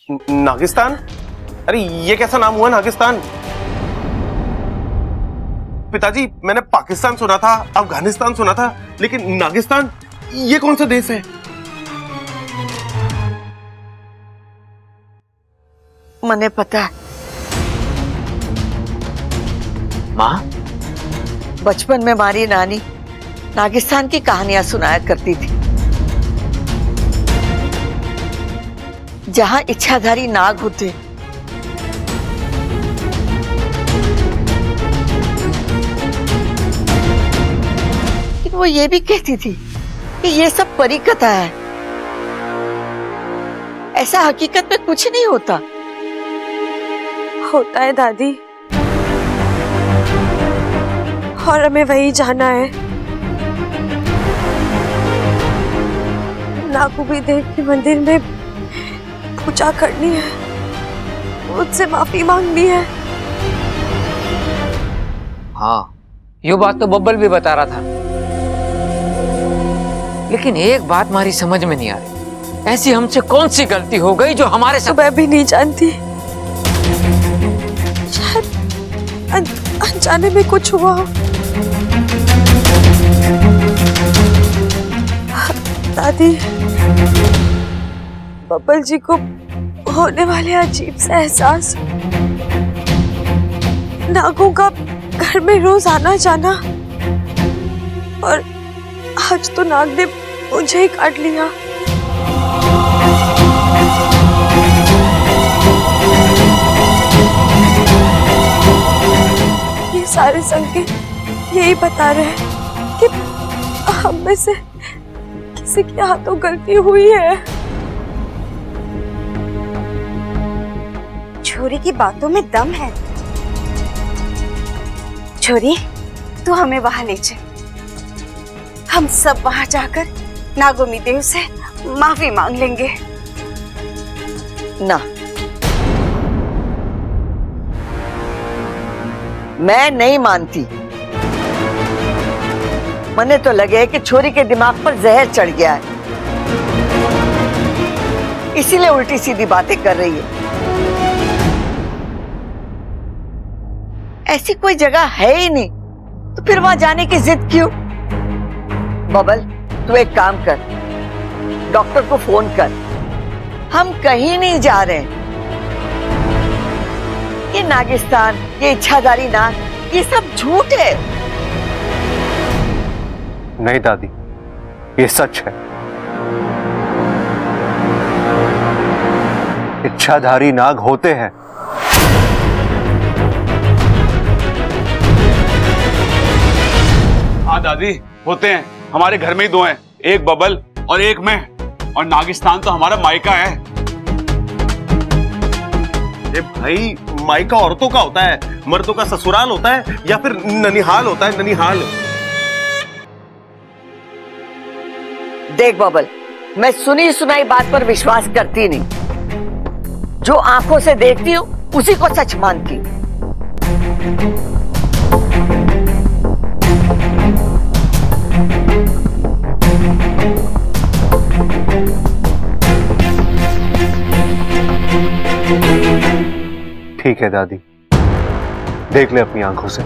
नागिस्तान? अरे ये कैसा नाम हुआ नागिस्तान? पिताजी मैंने पाकिस्तान सुना था, अफगानिस्तान सुना था, लेकिन नागिस्तान ये कौन सा देश है? मने पता है माँ, बचपन में हमारी नानी नागिस्तान की कहानियां सुनाया करती थी, जहां इच्छाधारी नाग होते, लेकिन वो ये भी कहती थी कि ये सब परी कथा है, ऐसा हकीकत में कुछ नहीं होता। होता है दादी, और हमें वही जाना है। नागुबी देव के मंदिर में पूजा करनी है, मुझसे माफी मांगनी है। हाँ, ये बात तो बब्बल भी बता रहा था, लेकिन एक बात हमारी समझ में नहीं आ रही, ऐसी हमसे कौन सी गलती हो गई जो हमारे साथ? मैं भी नहीं जानती, शायद अनजाने में कुछ हुआ हो। दादी, बब्बल जी को होने वाले अजीब से एहसास, नागों का घर में रोज आना जाना, और आज तो नाग ने मुझे ही काट लिया। ये सारे संकेत यही बता रहे हैं कि हम में से किसी के हाथों गलती हुई है। छोरी की बातों में दम है। छोरी, तू हमें वहां ले चल, हम सब वहां जाकर नागोमी देव से माफी मांग लेंगे। ना, मैं नहीं मानती। मने तो लगे कि छोरी के दिमाग पर जहर चढ़ गया है, इसीलिए उल्टी सीधी बातें कर रही है। ऐसी कोई जगह है ही नहीं, तो फिर वहां जाने की जिद क्यों? बबल, तू एक काम कर, डॉक्टर को फोन कर, हम कहीं नहीं जा रहे हैं। ये नागिस्तान, ये इच्छाधारी नाग, ये सब झूठ है। नहीं दादी, ये सच है। इच्छाधारी नाग होते हैं। हाँ दादी, होते हैं। हमारे घर में ही दो हैं, एक बबल और एक मैं, और नागिस्तान तो हमारा मायका है। अरे भाई, मायका औरतों का होता है, मर्दों का ससुराल होता है, या फिर ननिहाल होता है, ननिहाल। देख बबल, मैं सुनी सुनाई बात पर विश्वास करती नहीं, जो आंखों से देखती हूँ उसी को सच मानती हूँ। ठीक है दादी, देख ले अपनी आंखों से।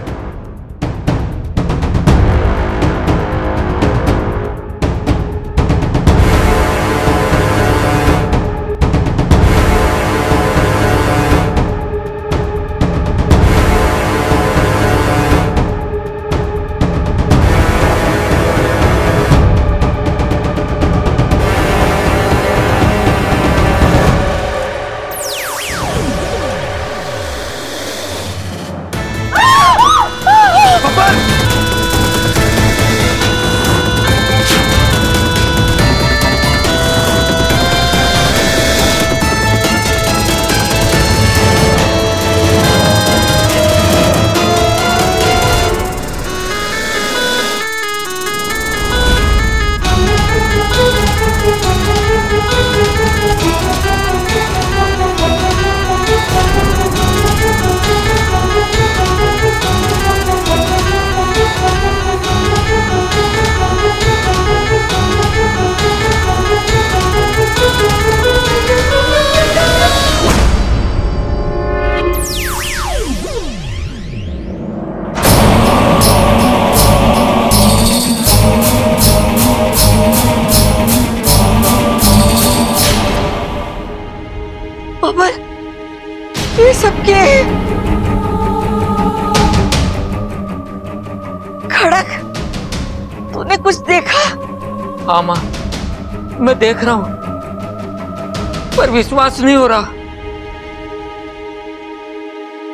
बबल, ये सब क्या है? खड़क, तूने कुछ देखा? हाँ माँ, मैं देख रहा हूं, पर विश्वास नहीं हो रहा।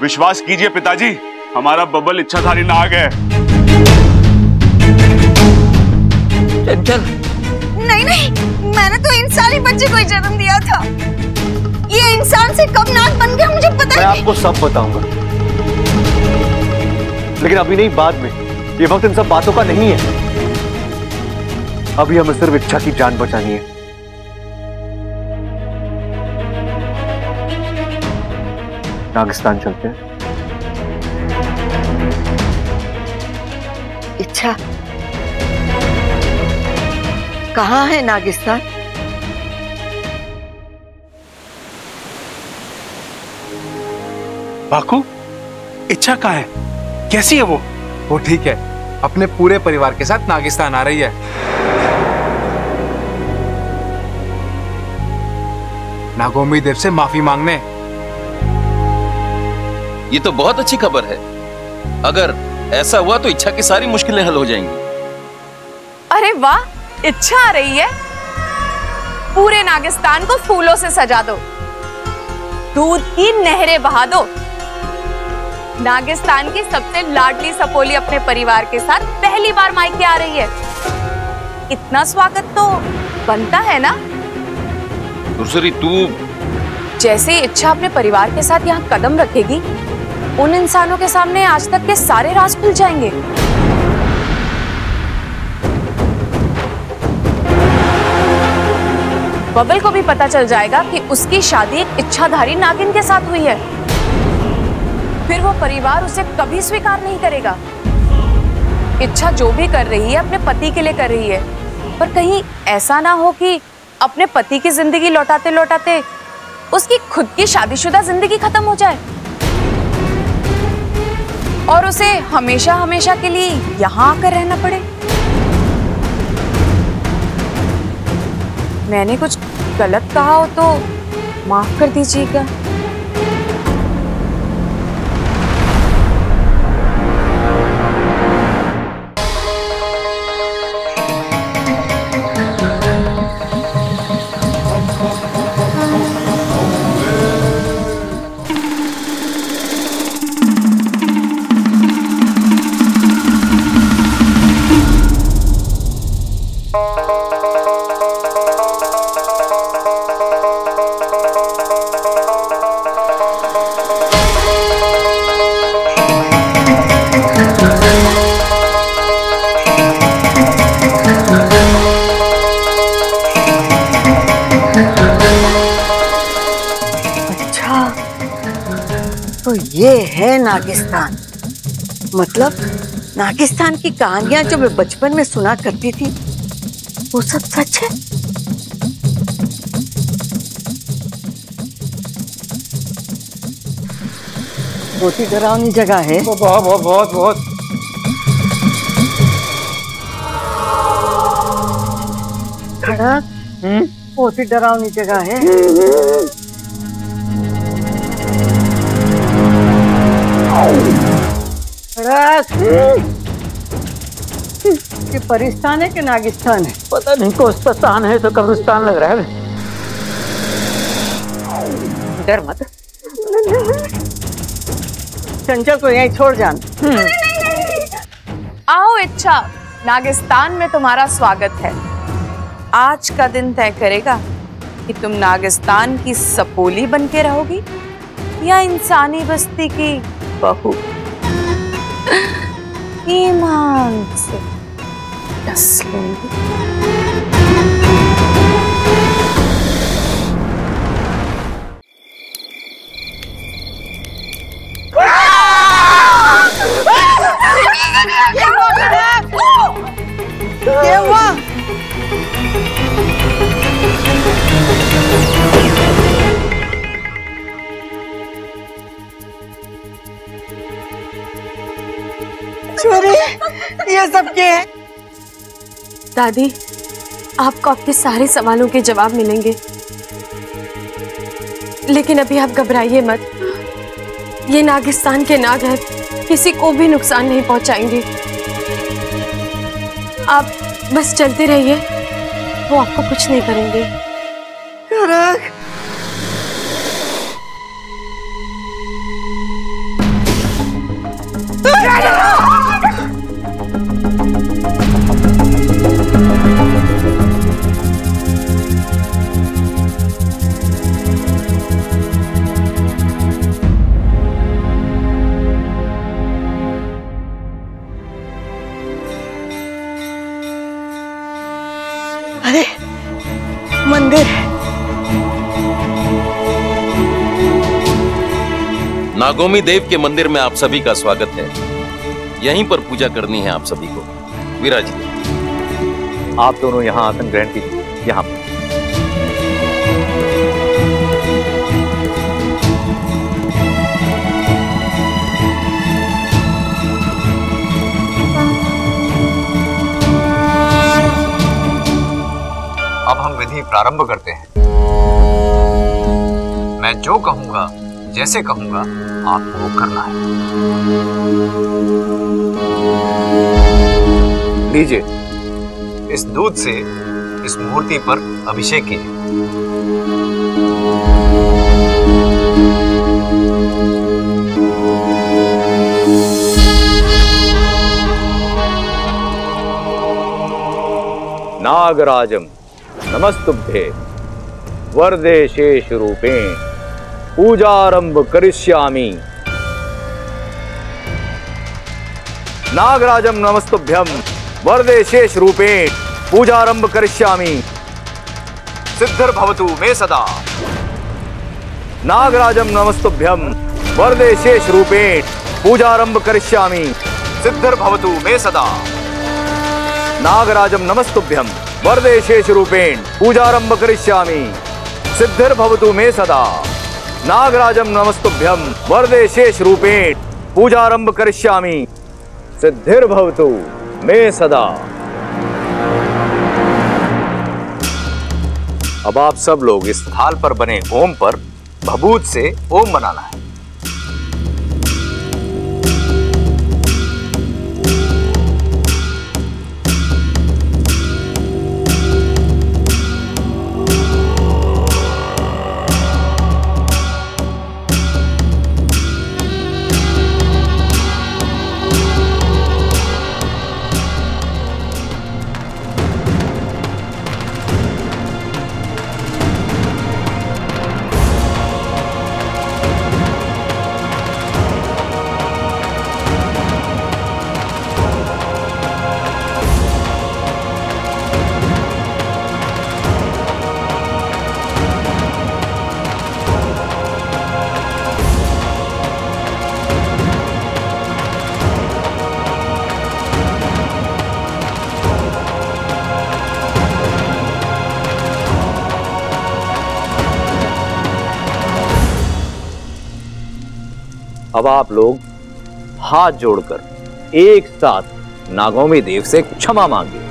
विश्वास कीजिए पिताजी, हमारा बबल इच्छाधारी नाग है। चंचल, नहीं नहीं, मैंने तो इंसानी बच्चे को ही जन्म दिया था। ये इंसान से कब नाग बन गया मुझे पता मैं नहीं। आपको सब बताऊंगा, लेकिन अभी नहीं, बाद में। ये वक्त इन सब बातों का नहीं है। अभी हमें सिर्फ इच्छा की जान बचानी है। नागिस्तान चलते हैं। इच्छा, कहाँ है नागिस्तान? बाकू, इच्छा कहाँ है? कैसी है वो? वो ठीक है, अपने पूरे परिवार के साथ नागिस्तान आ रही है। नागोमी देव से माफी मांगने। ये तो बहुत अच्छी खबर है। अगर ऐसा हुआ तो इच्छा की सारी मुश्किलें हल हो जाएंगी। अरे वाह, इच्छा आ रही है। पूरे नागिस्तान को फूलों से सजा दो, दूध की नहरें बहा दो। नागिस्तान की सबसे लाडली सपोली अपने परिवार के साथ पहली बार मायके आ रही है। इतना स्वागत तो बनता है ना। दूसरी, तू जैसे ही इच्छा अपने परिवार के साथ यहाँ कदम रखेगी, उन इंसानों के सामने आज तक के सारे राज खुल जाएंगे। बबल को भी पता चल जाएगा कि उसकी शादी एक इच्छाधारी नागिन के साथ हुई है। फिर वो परिवार उसे कभी स्वीकार नहीं करेगा। इच्छा जो भी कर रही है अपने पति के लिए कर रही है, पर कहीं ऐसा ना हो कि अपने पति की जिंदगी लौटाते लौटाते उसकी खुद की शादीशुदा जिंदगी खत्म हो जाए और उसे हमेशा हमेशा के लिए यहाँ आकर रहना पड़े। मैंने कुछ गलत कहा हो तो माफ कर दीजिएगा। तो ये है नागिस्तान। मतलब नागिस्तान की कहानियां जो मैं बचपन में सुना करती थी, वो सब सच है। बहुत ही डरावनी जगह है। बहुत बहुत बहुत बहुत। खड़क, बहुत ही डरावनी जगह है। ये परिस्तान है कि नागिस्तान है? पता नहीं, कोस्तान है तो कब्रिस्तान लग रहा है। डर मत। चंचल को यहीं छोड़ जान। आओ इच्छा, नागिस्तान में तुम्हारा स्वागत है। आज का दिन तय करेगा कि तुम नागिस्तान की सपोली बन के रहोगी या इंसानी बस्ती की बहू। ईमान से डस लूंगी। क्या हुआ? ये सब क्या है? दादी, आपको आपके सारे सवालों के जवाब मिलेंगे। लेकिन अभी आप घबराइए मत। ये नागिस्तान के नाग हैं, किसी को भी नुकसान नहीं पहुंचाएंगे। आप बस चलते रहिए, वो आपको कुछ नहीं करेंगे। अरे मंदिर, नागोमी देव के मंदिर में आप सभी का स्वागत है। यहीं पर पूजा करनी है आप सभी को। विराजिए। आप दोनों यहाँ आसन ग्रहण कीजिए। यहाँ पर अब हम विधि प्रारंभ करते हैं। मैं जो कहूंगा, जैसे कहूंगा, आपको वो करना है। लीजिए, इस दूध से इस मूर्ति पर अभिषेक कीजिए। नागराजम नमस्तुभ्ये वरदे शेष रूपेण पूजारंभ करिष्यामि। नागराजम नमस्तुभ्यम वरदे शेष रूपेण पूजारंभ करिष्यामि। सिद्धिर्भवतु मे सदा। नागराजम नमस्तुभ्यम वरदे शेष रूपेण पूजारंभ करिष्यामि। सिद्धिर्भवतु मे सदा। नागराजम नमस्तुभ्यम वरदे शेष रूपेण पूजारंभ करिष्यामि। सिद्धिर्भवतु मे सदा। नागराजम नमस्तुभ्यम वरदे शेष रूपेण पूजारंभ करिष्यामि। सिद्धिर्भवतु मे सदा। अब आप सब लोग इस थाल पर बने ओम पर भभूत से ओम बनाना है। अब आप लोग हाथ जोड़कर एक साथ नागोमी देव से क्षमा मांगिए।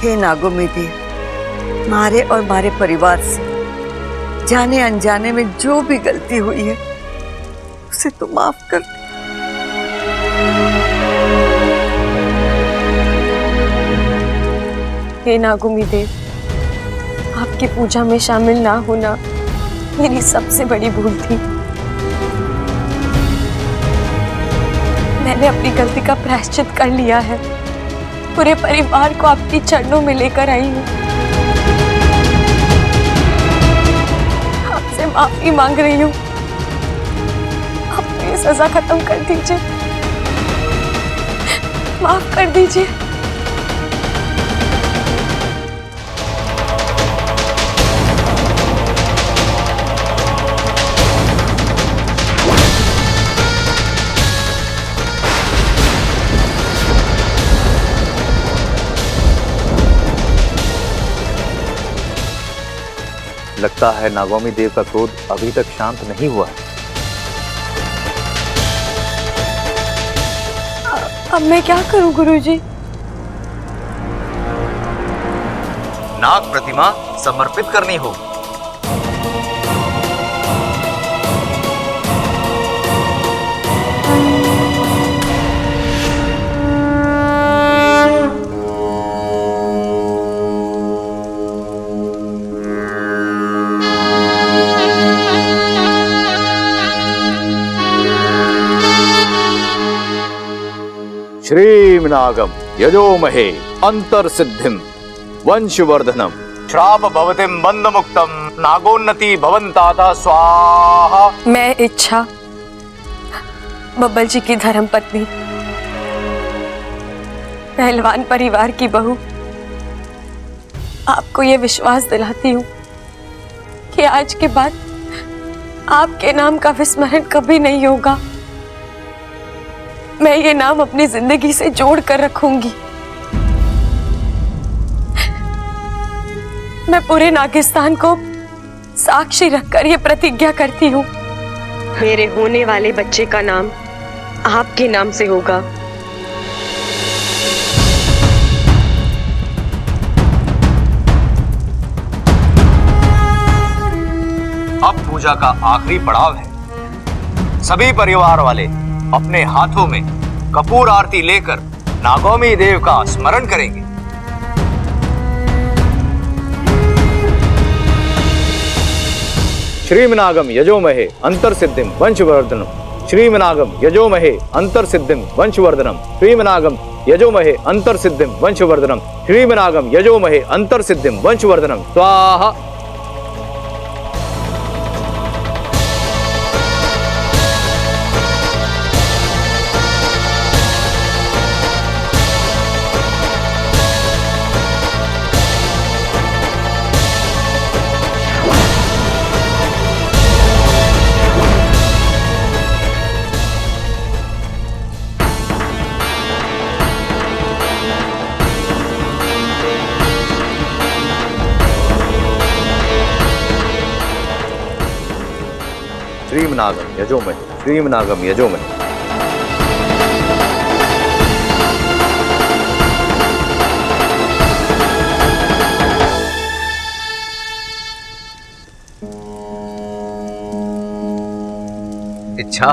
हे नागोमी देव, मारे और मारे परिवार से जाने अनजाने में जो भी गलती हुई है उसे तो माफ कर दे। हे नागोमी देव, आपकी पूजा में शामिल ना होना मेरी सबसे बड़ी भूल थी। मैंने अपनी गलती का प्रायश्चित कर लिया है। पूरे परिवार को आपके चरणों में लेकर आई हूँ। आपसे माफी मांग रही हूँ। अपनी सजा खत्म कर दीजिए, माफ कर दीजिए। लगता है नागोमी देव का क्रोध अभी तक शांत नहीं हुआ है। अब मैं क्या करूं गुरुजी? नाग प्रतिमा समर्पित करनी होगी। श्रीमनागम यजोमहे अंतर्सिद्धिम वंशवर्धनम श्राप भवतिम बंध मुक्तम नागोन्नति भवन्ताता स्वाहा। मैं इच्छा, बब्बल जी की धर्म पत्नी, पहलवान परिवार की बहू, आपको ये विश्वास दिलाती हूँ कि आज के बाद आपके नाम का विस्मरण कभी नहीं होगा। मैं ये नाम अपनी जिंदगी से जोड़ कर रखूंगी। मैं पूरे नागिस्तान को साक्षी रखकर ये प्रतिज्ञा करती हूँ, मेरे होने वाले बच्चे का नाम आपके नाम से होगा। अब पूजा का आखिरी पड़ाव है। सभी परिवार वाले अपने हाथों में कपूर आरती लेकर नागौमी देव का स्मरण करेंगे। श्रीमनागम यजोमहे अंतर्सिद्धिम वंशवर्धनम श्रीमनागम यजोमहे अंतर्सिद्धिम वंशवर्धनम श्रीमनागम यजोमहे अंतर्सिद्धिम वंशवर्धनम श्रीमनागम यजोमहे अंतर्सिद्धिम वंशवर्धनम स्वाहा। श्रीमनागम यजोमहे श्रीमनागम यजोमहे। इच्छा,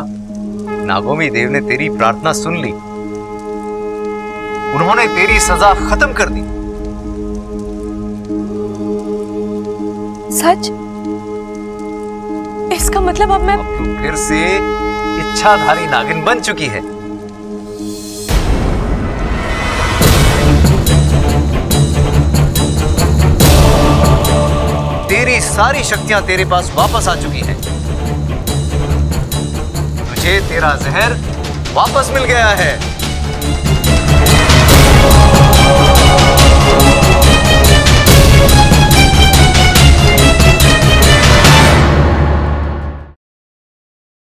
नागौमी देव ने तेरी प्रार्थना सुन ली। उन्होंने तेरी सजा खत्म कर दी। सच? इसका मतलब अब तू फिर से इच्छाधारी नागिन बन चुकी है। तेरी सारी शक्तियां तेरे पास वापस आ चुकी हैं। तुझे तेरा जहर वापस मिल गया है।